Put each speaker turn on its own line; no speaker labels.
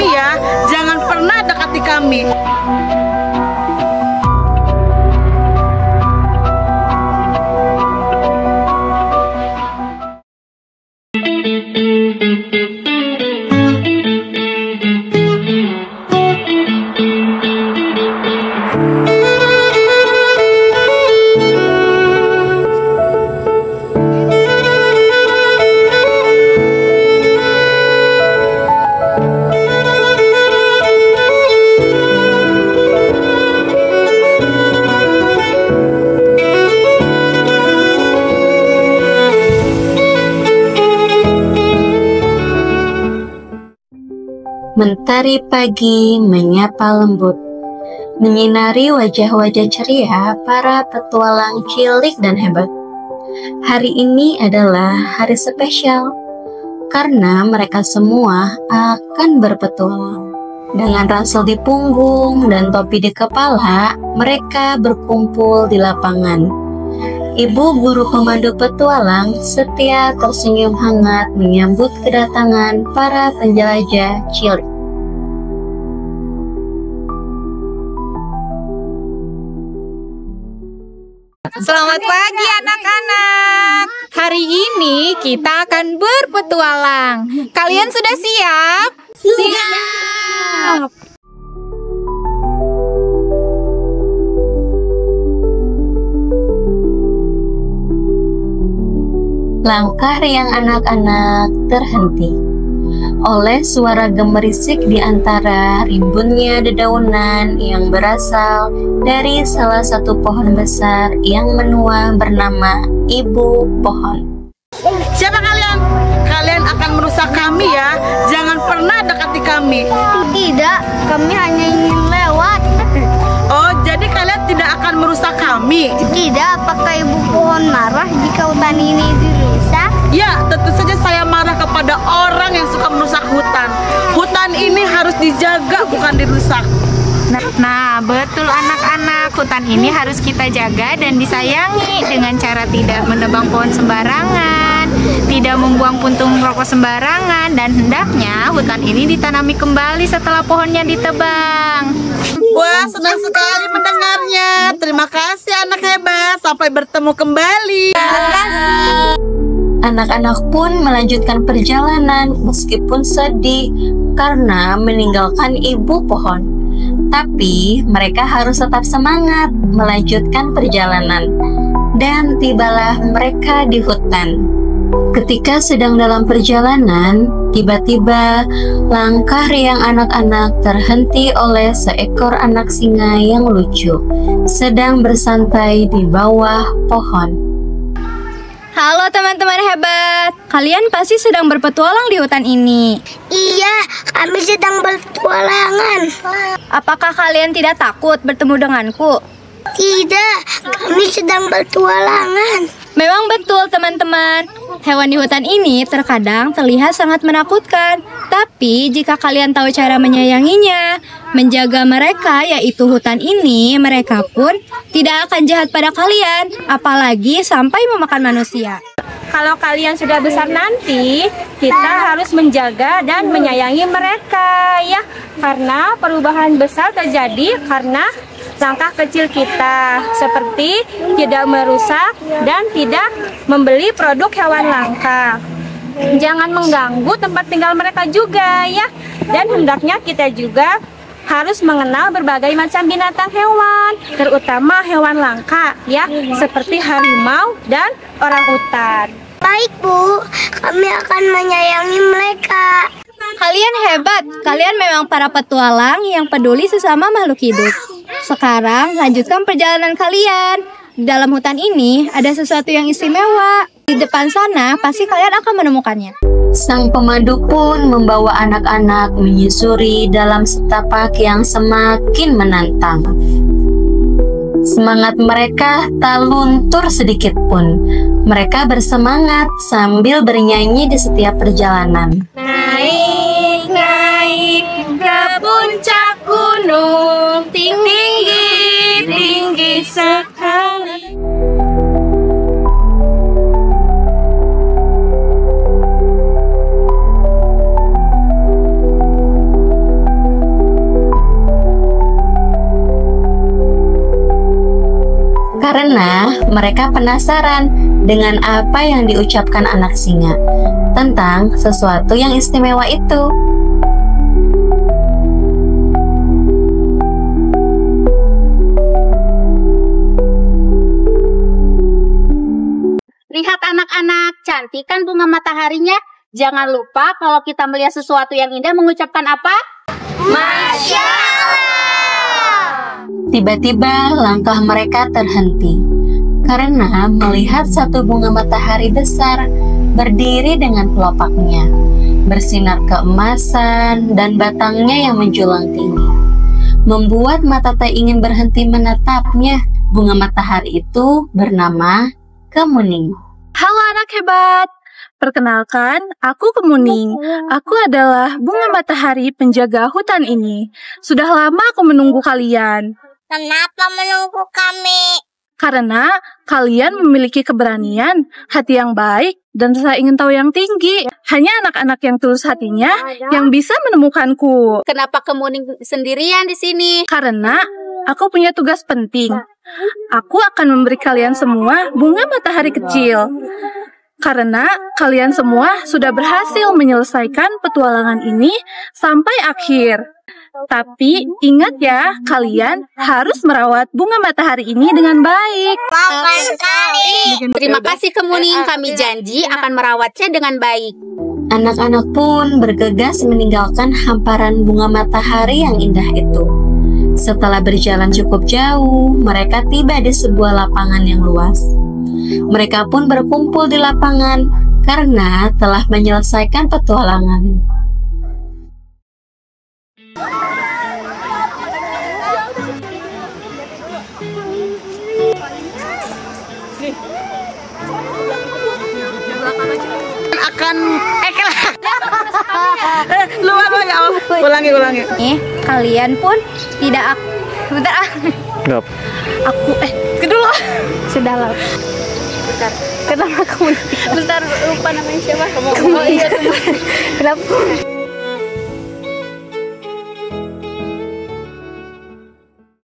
kami ya, jangan pernah dekati kami.
Mentari pagi menyapa lembut, menyinari wajah-wajah ceria para petualang cilik dan hebat. Hari ini adalah hari spesial, karena mereka semua akan berpetualang. Dengan ransel di punggung dan topi di kepala, mereka berkumpul di lapangan. Ibu guru pemandu petualang setia tersenyum hangat menyambut kedatangan para penjelajah cilik.
Selamat pagi anak-anak. Hari ini kita akan berpetualang. Kalian sudah siap? Siap.
Langkah riang anak-anak terhenti oleh suara gemerisik di antara rimbunnya dedaunan yang berasal dari salah satu pohon besar yang menua bernama Ibu Pohon.
Siapa kalian? Kalian akan merusak kami ya, jangan pernah dekati kami.
Tidak, kami hanya ingin lewat.
Oh, jadi kalian tidak akan merusak kami?
Tidak, apakah Ibu Pohon marah jika hutan ini dirusak?
Ya, tentu saja saya marah kepada orang yang suka merusak hutan. Hutan ini harus dijaga, bukan dirusak.
Nah, betul anak-anak. Hutan ini harus kita jaga dan disayangi dengan cara tidak menebang pohon sembarangan, tidak membuang puntung rokok sembarangan, dan hendaknya hutan ini ditanami kembali setelah pohonnya ditebang.
Wah, senang sekali mendengarnya. Terima kasih anak hebat. Sampai bertemu kembali.
Terima kasih.
Anak-anak pun melanjutkan perjalanan meskipun sedih karena meninggalkan Ibu Pohon. Tapi mereka harus tetap semangat melanjutkan perjalanan. Dan tibalah mereka di hutan. Ketika sedang dalam perjalanan, tiba-tiba langkah riang anak-anak terhenti oleh seekor anak singa yang lucu, sedang bersantai di bawah pohon.
Halo teman-teman hebat, kalian pasti sedang berpetualang di hutan ini.
Iya, kami sedang berpetualangan.
Apakah kalian tidak takut bertemu denganku?
Tidak, kami sedang berpetualangan.
Memang betul teman-teman, hewan di hutan ini terkadang terlihat sangat menakutkan. Tapi jika kalian tahu cara menyayanginya, menjaga mereka yaitu hutan ini, mereka pun tidak akan jahat pada kalian, apalagi sampai memakan manusia.
Kalau kalian sudah besar nanti, kita harus menjaga dan menyayangi mereka ya. Karena perubahan besar terjadi karena langkah kecil kita, seperti tidak merusak dan tidak membeli produk hewan langka. Jangan mengganggu tempat tinggal mereka juga ya. Dan hendaknya kita juga harus mengenal berbagai macam binatang hewan, terutama hewan langka ya, seperti harimau dan orangutan.
Baik Bu, kami akan menyayangi mereka.
Kalian hebat, kalian memang para petualang yang peduli sesama makhluk hidup. Sekarang lanjutkan perjalanan kalian. Di dalam hutan ini ada sesuatu yang istimewa. Di depan sana pasti kalian akan menemukannya.
Sang pemandu pun membawa anak-anak menyusuri dalam setapak yang semakin menantang. Semangat mereka tak luntur sedikit pun. Mereka bersemangat sambil bernyanyi di setiap perjalanan.
Naik, naik ke puncak gunung, tinggi, tinggi sekali.
karena mereka penasaran dengan apa yang diucapkan anak singa tentang sesuatu yang istimewa itu.
Lihat anak-anak, cantik kan bunga mataharinya? Jangan lupa kalau kita melihat sesuatu yang indah mengucapkan apa? Masya Allah!
Tiba-tiba langkah mereka terhenti karena melihat satu bunga matahari besar berdiri dengan pelopaknya, bersinar keemasan dan batangnya yang menjulang tinggi, membuat mata Teh ingin berhenti menatapnya. Bunga matahari itu bernama Kemuning.
Halo anak hebat, perkenalkan aku Kemuning. Aku adalah bunga matahari penjaga hutan ini. Sudah lama aku menunggu kalian.
Kenapa menunggu kami?
Karena kalian memiliki keberanian, hati yang baik, dan rasa ingin tahu yang tinggi. Hanya anak-anak yang tulus hatinya yang bisa menemukanku.
Kenapa Kemuning sendirian di sini?
Karena aku punya tugas penting. Aku akan memberi kalian semua bunga matahari kecil. Karena kalian semua sudah berhasil menyelesaikan petualangan ini sampai akhir. Tapi ingat ya, kalian harus merawat bunga matahari ini dengan baik.
Terima kasih Kemuning, kami janji akan merawatnya dengan baik.
Anak-anak pun bergegas meninggalkan hamparan bunga matahari yang indah itu. Setelah berjalan cukup jauh, mereka tiba di sebuah lapangan yang luas. Mereka pun berkumpul di lapangan karena telah menyelesaikan petualangan.
Luar ya Allah. Ulangi.
Kalian pun tidak bentar
Gap.
Aku kedulu. Sudah lah. Bentar. Kenapa kamu? Bentar lupa namanya siapa? Oh iya. Kenapa?